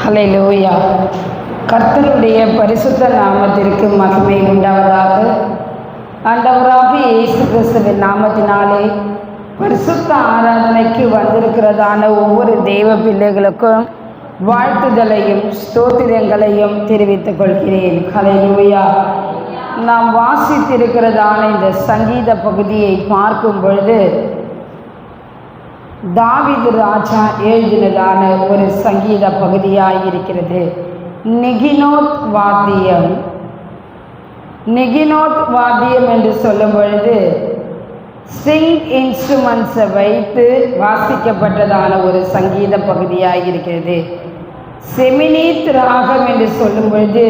ஹல்லேலூயா. கர்த்தருடைய பரிசுத்த நாமத்திற்கு மகிமை உண்டாவதாக. ஆண்டவராகிய இயேசு கிறிஸ்துவின் நாமத்தினாலே பரிசுத்த ஆராதனைக்கு வந்திருக்கிறதான ஒவ்வொரு தெய்வ பிள்ளைகளுக்கும் வாழ்த்துதலையும் ஸ்தோத்திரங்களையும் தெரிவித்துக் கொள்கிறேன். ஹல்லேலூயா. நாம் வாசித்திருக்கிறதான இந்த சங்கீத பகுதியை பார்க்கும் பொழுது தாவீது ராஜா எழுதினதான ஒரு சங்கீத பகுதியாயிருக்கிறது. நிகினோத் வாத்தியம். நிகினோத் வாத்தியம் என்று சொல்லும் பொழுது ஸ்ட்ரிங் இன்ஸ்ட்ருமெண்ட்ஸை வைத்து வாசிக்கப்பட்டதான ஒரு சங்கீத பகுதியாயிருக்கிறது. செமினீத் ராகம் என்று சொல்லும் பொழுது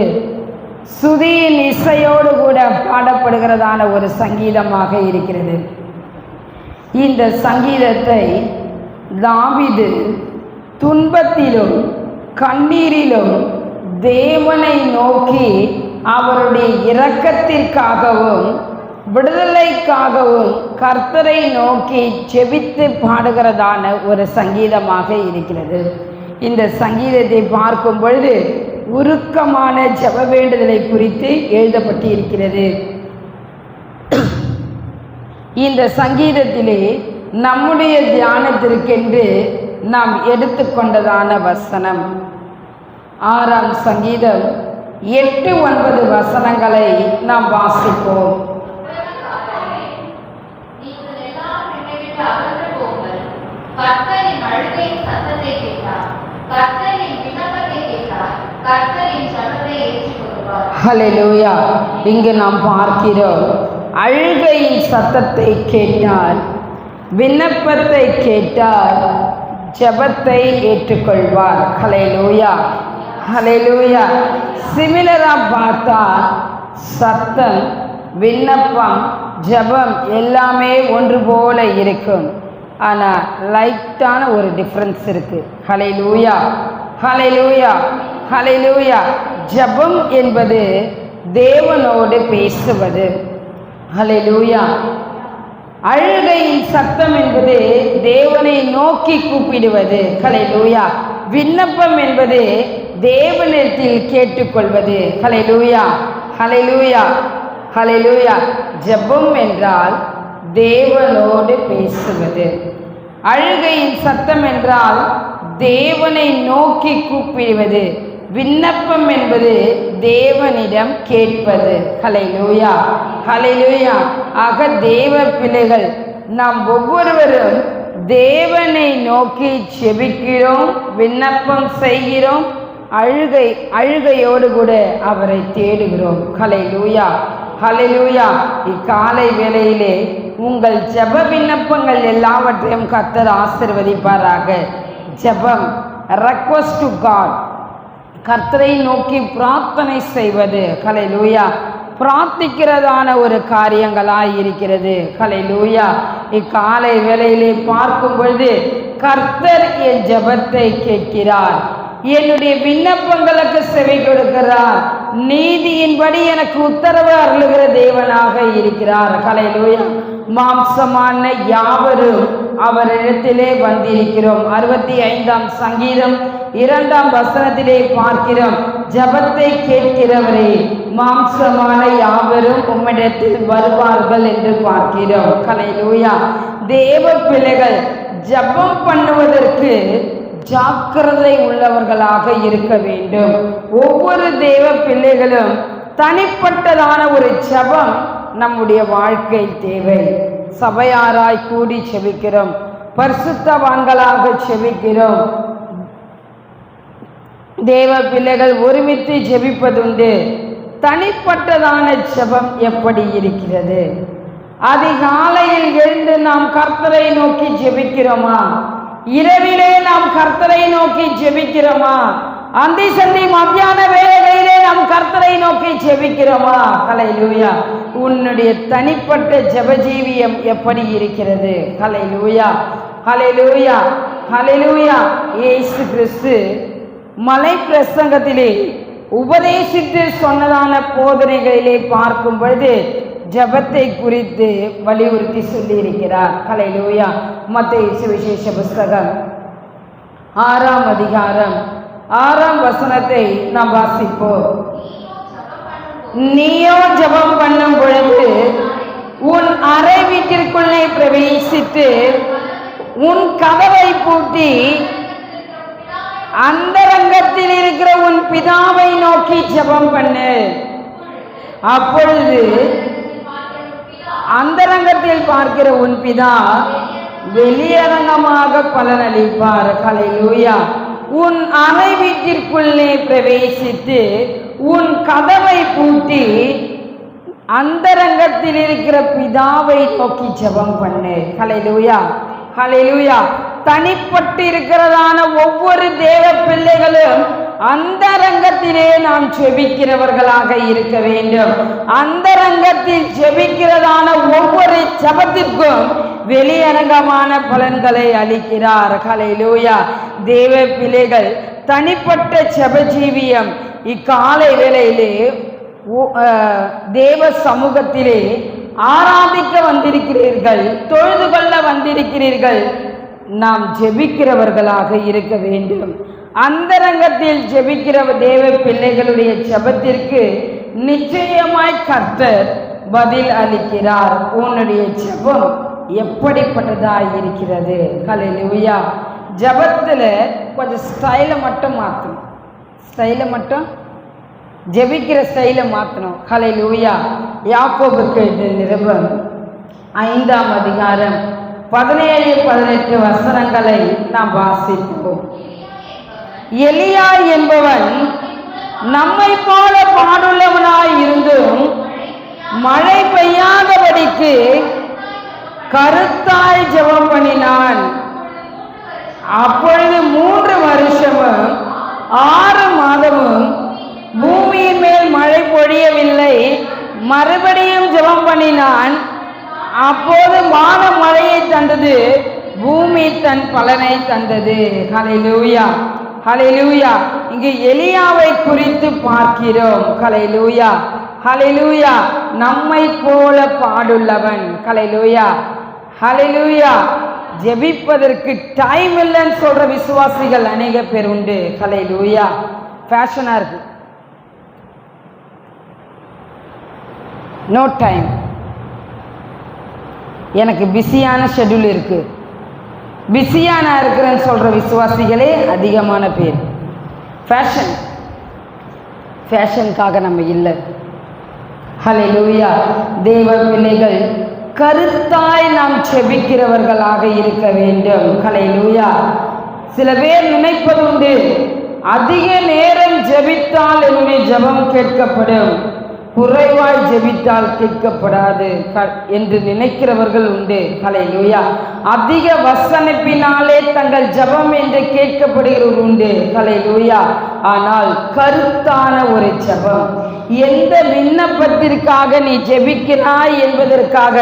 சுதியின் இசையோடு கூட பாடப்படுகிறதான ஒரு சங்கீதமாக இருக்கிறது. இந்த சங்கீதத்தை தாவீது துன்பத்திலும் கண்ணீரிலும் தேவனை நோக்கி அவருடைய இரக்கத்திற்காகவும் விடுதலைக்காகவும் கர்த்தரை நோக்கி ஜெபித்து பாடுகிறதான ஒரு சங்கீதமாக இருக்கிறது. இந்த சங்கீதத்தை பார்க்கும் பொழுது உருக்கமான ஜெப வேண்டுதலை குறித்து எழுதப்பட்டு இருக்கிறது. இந்த சங்கீதத்திலே நம்முடைய தியானத்திற்கென்று நாம் எடுத்துக்கொண்டதான வசனம் 6ஆம் சங்கீதம் 8-9 வசனங்களை நாம் வாசிப்போம். ஹல்லேலூயா. இங்கு நாம் பார்க்கிறோம், அழுகையின் சத்தத்தை கேட்டால், விண்ணப்பத்தை கேட்டால் ஜெபத்தை ஏற்றுக்கொள்வார். ஹல்லேலூயா, ஹல்லேலூயா. சிமிலராக பார்த்தா சத்தம், விண்ணப்பம், ஜெபம் எல்லாமே ஒன்று போல இருக்கும். ஆனால் லைட்டான ஒரு டிஃப்ரென்ஸ் இருக்கு. ஹல்லேலூயா, ஹல்லேலூயா, ஹல்லேலூயா. ஜெபம் என்பது தேவனோடு பேசுவது. ஹல்லேலூயா. அழுகையின் சத்தம் என்பது தேவனை நோக்கி கூப்பிடுவது. ஹல்லேலூயா. விண்ணப்பம் என்பது தேவனிடத்தில் கேட்டுக்கொள்வது. ஹல்லேலூயா, ஹல்லேலூயா, ஹல்லேலூயா. ஜெபம் என்றால் தேவனோடு பேசுவது. அழுகையின் சத்தம் என்றால் தேவனை நோக்கி கூப்பிடுவது. விண்ணப்பம் என்பது தேவனிடம் கேட்பது. ஹல்லேலூயா, ஹல்லேலூயா. ஆக தேவ பிள்ளைகள் நாம் ஒவ்வொருவரும் தேவனை நோக்கி ஜெபிக்கிறோம், விண்ணப்பம் செய்கிறோம், அழுகையோடு கூட அவரை தேடுகிறோம். ஹல்லேலூயா, ஹல்லேலூயா. இக்காலை வேளையிலே உங்கள் ஜெப விண்ணப்பங்கள் எல்லாவற்றையும் கர்த்தர் ஆசீர்வதிப்பாராக. ஜெபம், ரெக்வெஸ்ட் டு காட், கர்த்தரை நோக்கி பிரார்த்தனை செய்வது. ஹல்லேலூயா. பிரார்த்திக்கிறதான ஒரு காரியங்களாய் இருக்கிறது. ஹல்லேலூயா. இக்காலை வேளையிலே பார்க்கும் பொழுது கர்த்தர் என் ஜெபத்தை கேட்கிறார், என்னுடைய விண்ணப்பங்களுக்கு செவி கொடுக்கிறார், நீதியின்படி எனக்கு உத்தரவு அருளுகிற தேவனாக இருக்கிறார். ஹல்லேலூயா. மாம்சமான யாவரும் அவரிடத்திலே வந்திருக்கிறோம். 65ஆம் சங்கீதம் 2ஆம் வசனத்திலே பார்க்கிறோம், ஜெபத்தை கேட்கிறவரே மாம்சமான யாவரும் உம்மிடத்தில் வருவார்கள் என்று பார்க்கிறோம். ஹல்லேலூயா. தேவ பிள்ளைகள் ஜெபம் பண்ணுவதற்கு ஜாக்கிரதை உள்ளவர்களாக இருக்க வேண்டும். ஒவ்வொரு தேவ பிள்ளைகளும் தனிப்பட்டதான ஒரு ஜெபம் நம்முடைய வாழ்க்கை தேவை. சபையாராய் கூடி செபிக்கிறோம், பரிசுத்தவான்களாக செபிக்கிறோம். தேவ பிள்ளைகள் ஒருமித்து ஜெபிப்பதுண்டு. தனிப்பட்டதான ஜெபம் எப்படி இருக்கிறது? அதிகாலையில் எழுந்து நாம் கர்த்தரை நோக்கி ஜெபிக்கிறோமா? இரவிலே நாம் கர்த்தரை நோக்கி ஜெபிக்கிறோமா? அந்தி சந்தி மத்தியான வேளையிலே நாம் கர்த்தரை நோக்கி ஜெபிக்கிறோமா? ஹல்லேலூயா. உன்னுடைய தனிப்பட்ட ஜெபஜீவியம் எப்படி இருக்கிறது? ஹல்லேலூயா, ஹல்லேலூயா, ஹல்லேலூயா. இயேசு கிறிஸ்து மலை பிரசங்கத்திலே உபதேசித்து சொன்னதான போதனைகளிலே பார்க்கும் பொழுது ஜபத்தை குறித்து வலியுறுத்தி சொல்லியிருக்கிறார். ஹல்லேலூயா. மத்தேயு சுவிசேஷ புஸ்தகம் 6ஆம் அதிகாரம் 6ஆம் வசனத்தை நாம் வாசிப்போம். நீயோ ஜெபம் பண்ணும் பொழுது உன் அறை வீட்டிற்குள்ளே பிரவேசித்து உன் கதவை பூட்டி அந்தரங்கத்தில் இருக்கிற உன் பிதாவை நோக்கி ஜெபம் பண்ணு. அப்பொழுது அந்தரங்கத்தில் பார்க்கிற உன் பிதா வெளியரங்கமாக பலனளிப்பார். ஹல்லேலூயா. உன் அறை வீட்டிற்குள்ளே பிரவேசித்து உன் கதவை பூட்டி அந்தரங்கத்தில் இருக்கிற பிதாவை நோக்கி ஜெபம் பண்ணு. ஹல்லேலூயா, ஹல்லேலூயா. தனிப்பட்டு இருக்கிறதான ஒவ்வொரு தேவ பிள்ளைகளும் அந்தரங்கத்திலே நாம் ஜெபிக்கிறவர்களாக இருக்க வேண்டும். அந்தரங்கத்தில் ஜெபிக்கிறதான ஒவ்வொரு ஜெபத்திற்கும் வெளியரங்கமான பலன்களை அளிக்கிறார். ஹல்லேலூயா. தேவ பிள்ளைகள் தனிப்பட்ட ஜெப ஜீவியம் இக்காலை வேளையிலே தேவ சமூகத்திலே ஆராதிக்க வந்திருக்கிறீர்கள், தொழுது கொள்ள வந்திருக்கிறீர்கள். நாம் ஜெபிக்கிறவர்களாக இருக்க வேண்டும். அந்தரங்கத்தில் ஜெபிக்கிற தேவ பிள்ளைகளுடைய ஜெபத்திற்கு நிச்சயமாய் கர்த்தர் பதில் அளிக்கிறார். உன்னுடைய ஜெபம் எப்படிப்பட்டதாய் இருக்கிறது? ஹல்லேலூயா. ஜெபத்துல கொஞ்சம் ஸ்டைலை மட்டும் மாற்றணும். ஸ்டைலை மட்டும் ஜெபிக்கிற ஸ்டைலை மாற்றணும். ஹல்லேலூயா. யாக்கோபுக்கு நிருபம் 5ஆம் அதிகாரம் 17-18 வசனங்களை நாம் வாசிப்போம். எலியா என்பவன் நம்மை போல பாடுள்ளவனாய் இருந்தும் மழை பெய்யாதபடிக்கு கருத்தாய் ஜெபம் பண்ணினான். அப்பொழுது 3 வருஷமும் 6 மாதமும் பூமியின் மேல் மழை பொழியவில்லை. மறுபடியும் ஜெபம் பண்ணினான். அப்போது வானம் மழையை தந்தது, பூமி தன் பலனை தந்தது. ஹல்லேலூயா, ஹல்லேலூயா. இங்கு எலியாவை குறித்து பார்க்கிறோம். ஹல்லேலூயா, ஹல்லேலூயா. நம்மை போல பாடுள்ளவன். ஹல்லேலூயா, ஹல்லேலூயா. ஜெபிப்பதற்கு டைம் இல்லைன்னு சொல்ற விசுவாசிகள் அநேக பேர் உண்டு. ஹல்லேலூயா. ஃபேஷனா இருக்கு, நோ டைம், எனக்கு பிஸியான ஷெட்யூல் இருக்கு, பிஸியாக நான் இருக்கிறேன்னு சொல்கிற விசுவாசிகளே அதிகமான பேர். ஃபேஷனுக்காக நம்ம இல்லை. ஹல்லேலூயா. தேவ பிள்ளைகள் கருத்தாய் நாம் செபிக்கிறவர்களாக இருக்க வேண்டும். ஹல்லேலூயா. சில பேர் நினைப்பதுண்டு, அதிக நேரம் ஜெபித்தால் என்னுடைய ஜெபம் கேட்கப்படும், குறைவாய் ஜெபித்தால் கேட்கப்படாது என்று நினைக்கிறவர்கள் உண்டு. ஹல்லேலூயா. அதிக வசனிப்பினாலே தங்கள் ஜெபம் என்று கேட்கப்படுகிறவர் உண்டு. ஹல்லேலூயா. ஆனால் கருத்தான ஒரு ஜெபம், எந்த விண்ணப்பத்திற்காக நீ ஜெபிக்கிறாய் என்பதற்காக,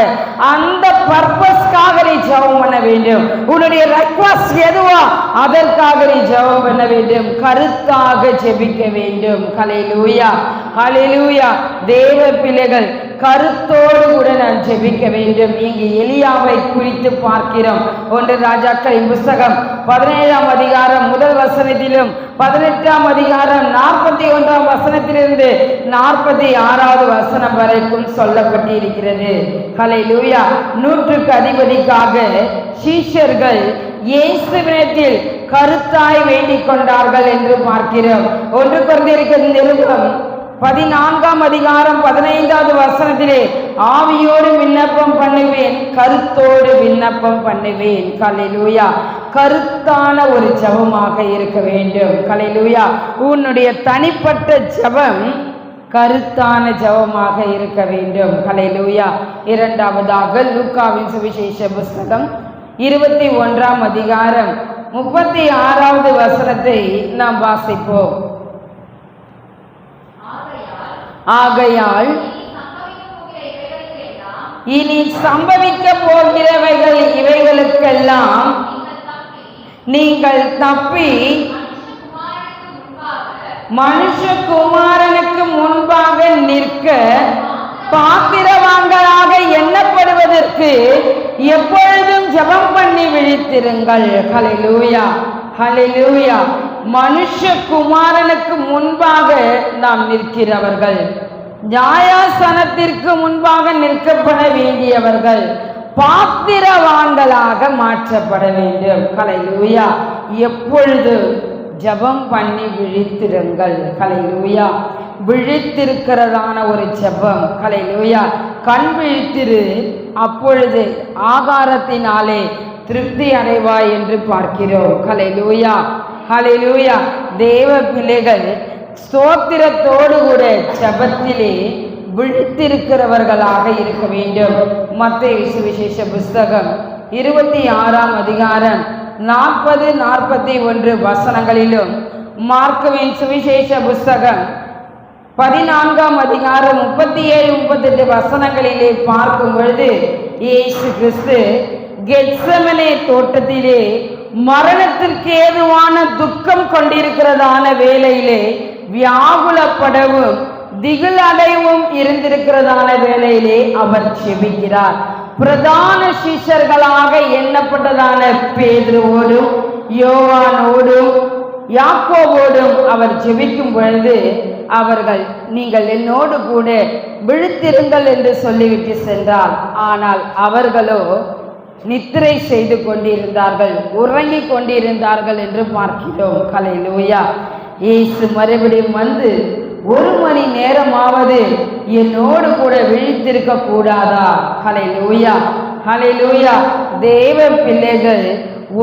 அந்த பர்பஸ்க்காக நீ ஜெபம் பண்ண வேண்டும். உன்னுடைய ரெக்வஸ்ட் எதுவோ அதற்காக நீ ஜெபம் பண்ண வேண்டும். கருத்தாக ஜெபிக்க வேண்டும். ஹல்லேலூயா, ஹல்லேலூயா. தேவ பிள்ளைகள் கருத்தோடு கூட நான் ஜெபிக்க வேண்டும். இங்கு எலியாவை குறித்து பார்க்கிறோம். 1 ராஜாக்களின் புஸ்தகம் 17ஆம் அதிகாரம் 1 வசனத்திலும் 18ஆம் அதிகாரம் 41ஆம் வசனத்திலிருந்து 46வது வசனம் வரைக்கும் சொல்லப்பட்டிருக்கிறது. ஹல்லேலூயா. 100க்கு அதிபதிக்காக சீஷர்கள் இயேசுவினிடத்தில் கருத்தாய் வேண்டிக் கொண்டார்கள் என்று பார்க்கிறோம். 1 கொரிந்தியர் நிருபம் 14ஆம் அதிகாரம் 15வது வசனத்திலே, ஆவியோடு விண்ணப்பம் பண்ணுவேன், கருத்தோடு விண்ணப்பம் பண்ணுவேன். ஹல்லேலூயா. கருத்தான ஒரு ஜெபமாக இருக்க வேண்டும். ஹல்லேலூயா. உன்னுடைய தனிப்பட்ட ஜெபம் கருத்தான ஜெபமாக இருக்க வேண்டும். ஹல்லேலூயா. 2வதாக லூக்காவின் சுவிசேஷ புஸ்தகம் 21ஆம் அதிகாரம் 36வது வசனத்தை நாம் வாசிப்போம். ஆகையால் இனி சம்பவிக்க போகிறவைகள் இவைகளுக்கெல்லாம் நீங்கள் தப்பி மனுஷகுமாரனுக்கு முன்பாக நிற்க பாத்திரவான்களாக எண்ணப்படுவதற்கு எப்பொழுதும் ஜெபம் பண்ணி விழித்திருங்கள். ஹல்லேலூயா, ஹல்லேலூயா. மனுஷகுமாரனுக்கு முன்பாக நாம் நிற்கிறவர்கள், நியாயாசனத்திற்கு முன்பாக நிற்கப்பட வேண்டியவர்கள், பாத்திரவான்களாக மாற்றப்பட வேண்டும். ஹல்லேலூயா. எப்பொழுது ஜெபம் பண்ணி விழித்திருங்கள். ஹல்லேலூயா. விழித்திருக்கிறதான ஒரு ஜெபம். ஹல்லேலூயா. கண் விழித்திரு, அப்பொழுது ஆகாரத்தினாலே திருப்தி அடைவாய் என்று பார்க்கிறோம். ஹல்லேலூயா. ஹல்லேலூயா. தேவ பிள்ளைகள் ஸ்தோத்திரத்தோடு கூட ஜெபத்திலே விழித்திருக்கிறவர்களாக இருக்க வேண்டும். மத்தேயு சுவிசேஷ புஸ்தகம் 26ஆம் அதிகாரம் 40-41 வசனங்களிலும், மார்க்குவின் சுவிசேஷ புஸ்தகம் 14ஆம் அதிகாரம் 37-38 வசனங்களிலே பார்க்கும் பொழுது, இயேசு கிறிஸ்து கெத்செமனே தோட்டத்திலே மரணத்திற்கு ஏதுவான துக்கம் கொண்டிருக்கிறதான வேளையிலே, வியாகுலப்படவும் திகில் அடைவும் இருந்திருக்கிறதான வேளையிலே அவர் ஜெபிக்கிறார். பிரதான சீஷர்களாக எண்ணப்பட்டதான பேதுருவோடும் யோவானோடும் யாக்கோவோடும் அவர் ஜெபிக்கும் பொழுது, அவர்கள் நீங்கள் என்னோடு கூட விழித்திருங்கள் என்று சொல்லிவிட்டு சென்றார். ஆனால் அவர்களோ நித்திரை செய்து கொண்டிருந்தார்கள், உறங்கிக் கொண்டிருந்தார்கள் என்று பார்க்கிறோம். ஹல்லேலூயா. இயேசு மறுபடியும் வந்து 1 மணி நேரமாவது என்னோடு கூட விழித்திருக்க கூடாதா? ஹல்லேலூயா. ஹல்லேலூயா. தேவ பிள்ளைகள்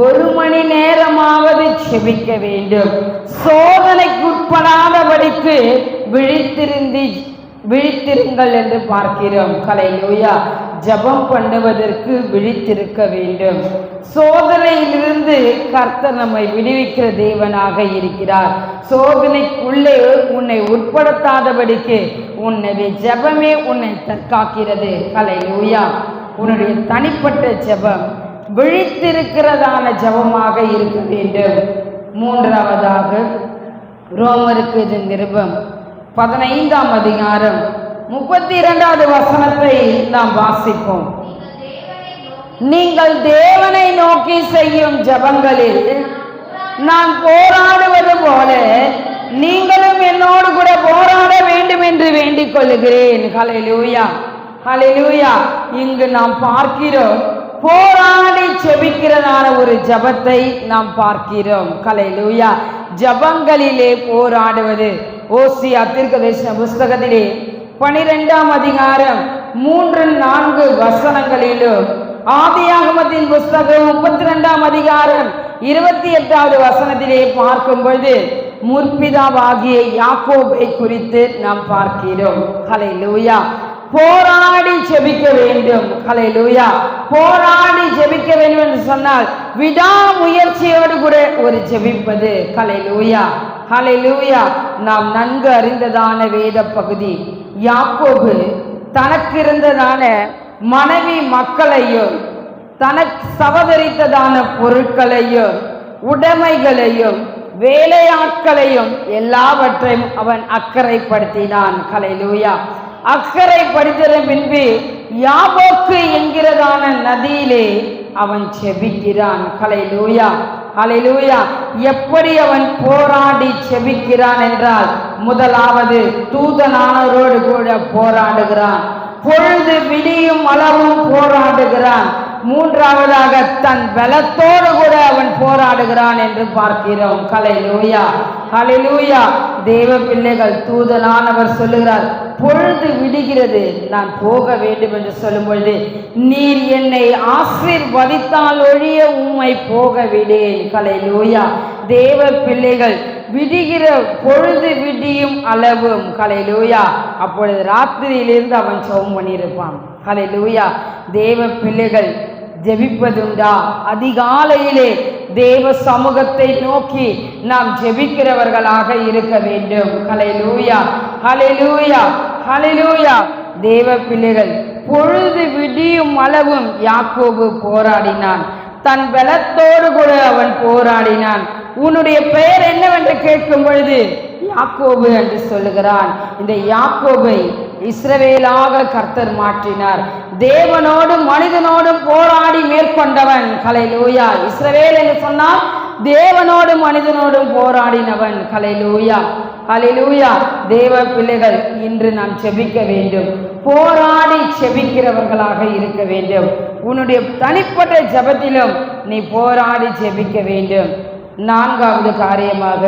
1 மணி நேரமாவது செபிக்க வேண்டும். சோதனைக்குட்படாதபடிக்கு விழித்திருங்கள் என்று பார்க்கிறோம். ஹல்லேலூயா. ஜெபம் பண்ணுவதற்கு விழித்திருக்க வேண்டும். சோதனையிலிருந்து கர்த்தர் நம்மை விடுவிக்கிற தேவனாக இருக்கிறார். சோதனைக்குள்ளே உன்னை உட்படுத்தாதபடிக்கு உன்னுடைய ஜெபமே உன்னை தற்காக்கிறது. ஹல்லேலூயா. உன்னுடைய தனிப்பட்ட ஜெபம் விழித்திருக்கிறதான ஜெபமாக இருக்க வேண்டும். மூன்றாவதாக ரோமருக்கு இது நிருபம் 15ஆம் அதிகாரம் 32வது வசனத்தை நாம் வாசிப்போம். நீங்கள் தேவனை நோக்கி செய்யும் ஜெபங்களில் நான் போராடுவது போல நீங்களும் என்னோடு கூட போராட வேண்டும் என்று வேண்டிக் கொள்ளுகிறேன். ஹல்லேலூயா. ஹல்லேலூயா. இங்கு நாம் பார்க்கிறோம், போராடி செபிக்கிறதான ஒரு ஜெபத்தை நாம் பார்க்கிறோம். ஹல்லேலூயா. ஜெபங்களிலே போராடுவது. ஓசியா தீர்க்கதரிசன புஸ்தகத்திலே 12ஆம் அதிகாரம் 3-4 வசனங்களிலும், ஆதியாகமத்தின் புஸ்தகம் 32ஆம் அதிகாரம் 28வது வசனத்திலே பார்க்கும் பொழுது முற்பிதாவாகிய யாக்கோபை குறித்து நாம் பார்க்கிறோம். ஹல்லேலூயா. போராடி ஜெபிக்க வேண்டும். ஹல்லேலூயா. போராடி ஜெபிக்க வேண்டும் என்று சொன்னால் விடாமுயற்சியோடு கூட ஒரு ஜெபிப்பது. ஹல்லேலூயா. ஹல்லேலூயா. நாம் நன்கு அறிந்ததான வேத பகுதி, யாக்கோபு தனக்கு இருந்ததான மனைவி மக்களையும் தனக்கு சவதரித்ததான பொருட்களையும் உடைமைகளையும் வேலையாட்களையும் எல்லாவற்றையும் அவன் அக்கறைப்படுத்தினான். ஹல்லேலூயா. அக்கறைப்படுத்தின பின்பு யாபோக்கு என்கிறதான நதியிலே அவன் செபிக்கிறான். ஹல்லேலூயா. ஹல்லேலூயா. எப்படி அவன் போராடி செபிக்கிறான் என்றால், முதலாவது தூதனானவரோடு கூட போராடுகிறான். பொழுது விடியும் அளவும் போராடுகிறான். மூன்றாவதாக தன் பலத்தோடு கூட அவன் போராடுகிறான் என்று பார்க்கிறோம். ஹல்லேலூயா. ஹல்லேலூயா. தேவ பிள்ளைகள், தூதனானவர் சொல்லுகிறார், பொழுது விடுகிறது, நான் போக வேண்டும் என்று சொல்லும் பொழுது, நீர் என்னை ஆசீர்வதித்தால் ஒழிய உம்மை போக விடேன். ஹல்லேலூயா. தேவ பிள்ளைகள், விடுகிற பொழுது விடியும் அளவும், ஹல்லேலூயா, அப்பொழுது ராத்திரியிலிருந்து அவன் ஜெபம் பண்ணியிருப்பான். ஹல்லேலூயா. தேவ பிள்ளைகள் ஜெபிப்பதுண்டா? அதிகாலையிலே தேவ சமூகத்தை நோக்கி நாம் ஜெபிக்கிறவர்களாக இருக்க வேண்டும். ஹல்லேலூயா. ஹல்லேலூயா. ஹல்லேலூயா. தேவ பிள்ளைகள், பொழுது விடியும் அளவும் யாக்கோபு போராடினான். தன் பலத்தோடு கூட அவன் போராடினான். உன்னுடைய பெயர் என்னவென்று கேட்கும் பொழுது யாக்கோபு என்று சொல்லுகிறான். இந்த யாக்கோபை இஸ்ரவேலாக கர்த்தர் மாற்றினார். தேவனோடும் மனிதனோடும் போராடி மேற்கொண்டவன். ஹல்லேலூயா. இஸ்ரவேல் என்று சொன்னால் தேவனோடும் மனிதனோடும் போராடினவன். ஹல்லேலூயா, ஹல்லேலூயா. தேவ பிள்ளைகள், இன்று நாம் செபிக்க வேண்டும். போராடி செபிக்கிறவர்களாக இருக்க வேண்டும். உன்னுடைய தனிப்பட்ட ஜெபத்திலும் நீ போராடி செபிக்க வேண்டும். நான்காவது காரியமாக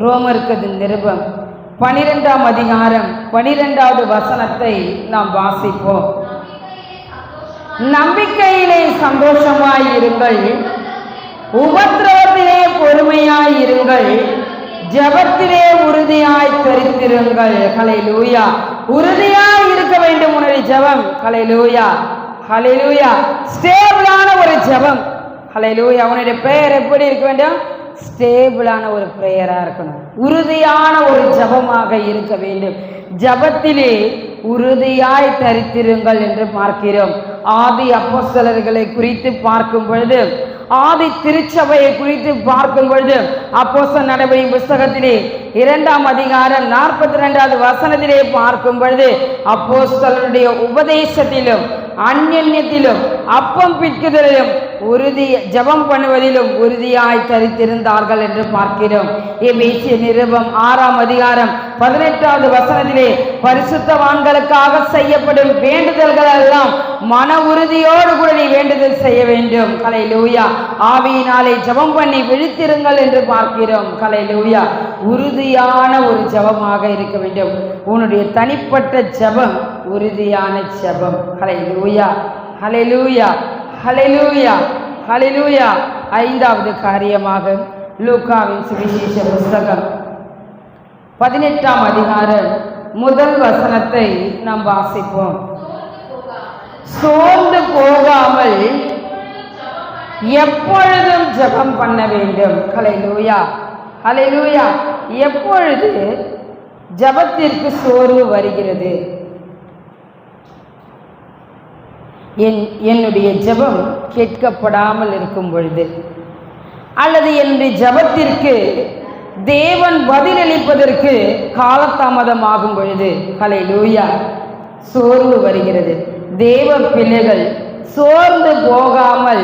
ரோமருக்கு நிருபம் 12ஆம் அதிகாரம் 12வது வசனத்தை நாம் வாசிப்போம். நம்பிக்கையிலே சந்தோஷமாய் இருங்கள், உபத்திரவத்திலே பொறுமையாய் இருங்கள், ஜெபத்திலே உறுதியாய் தரித்திருங்கள். ஹல்லேலூயா. உறுதியாய் இருக்க வேண்டும் உன்னுடைய ஜெபம். ஹல்லேலூயா, ஹல்லேலூயா. ஸ்டேபிளான ஒரு ஜெபம். ஹல்லேலூயா. உன்னுடைய பிரேயர் எப்படி இருக்க வேண்டும்? ஸ்டேபிளான ஒரு பிரேயரா இருக்கணும். உறுதியான ஒரு ஜெபமாக இருக்க வேண்டும். ஜெபத்திலே உறுதியாய் தரித்திருங்கள் என்று பார்க்கிறோம். ஆதி அப்போஸ்தலர்களை குறித்து பார்க்கும் பொழுது, ஆதி திருச்சபையை குறித்து பார்க்கும் பொழுது, அப்போஸ்தலர் நடவடிக்கை புஸ்தகத்திலே 2ஆம் அதிகாரம் 42வது வசனத்திலே பார்க்கும் பொழுது, அப்போஸ்தலருடைய உபதேசத்திலும் அந்நியத்திலும் அப்பம் பிற்குதலிலும் உறுதி ஜெபம் பண்ணுவதிலும் உறுதியாய் தரித்திருந்தார்கள் என்று பார்க்கிறோம். எபேசிய நிருபம் 6ஆம் அதிகாரம் 18வது வசனத்திலே பரிசுத்தவான்களுக்காக செய்யப்படும் வேண்டுதல்கள் எல்லாம் மன உறுதியோடு கூட நீ வேண்டுதல் செய்ய வேண்டும். ஹல்லேலூயா. ஆவியினாலே ஜெபம் பண்ணி விழித்திருங்கள் என்று பார்க்கிறோம். ஹல்லேலூயா. உறுதியான ஒரு ஜெபமாக இருக்க வேண்டும். உன்னுடைய தனிப்பட்ட ஜெபம் உறுதியான ஜெபம். ஹல்லேலூயா, ஹல்லேலூயா, ஹல்லேலூயா, ஹல்லேலூயா. ஐந்தாவது காரியமாக லூக்காவின் சுவிசேஷ புஸ்தகம் 18ஆம் அதிகாரம் 1 வசனத்தை நாம் வாசிப்போம். சோர்ந்து போகாமல் எப்பொழுதும் ஜெபம் பண்ண வேண்டும். ஹல்லேலூயா, ஹல்லேலூயா. எப்பொழுது ஜெபத்திற்கு சோர்வு வருகிறது? என்னுடைய ஜெபம் கேட்கப்படாமல் இருக்கும் பொழுது, அல்லது என்னுடைய ஜெபத்திற்கு தேவன் பதிலளிப்பதற்கு காலதாமதமாகும் பொழுது, ஹல்லேலூயா, சோர்வு வருகிறது. தேவ பிள்ளைகள் சோர்ந்து போகாமல்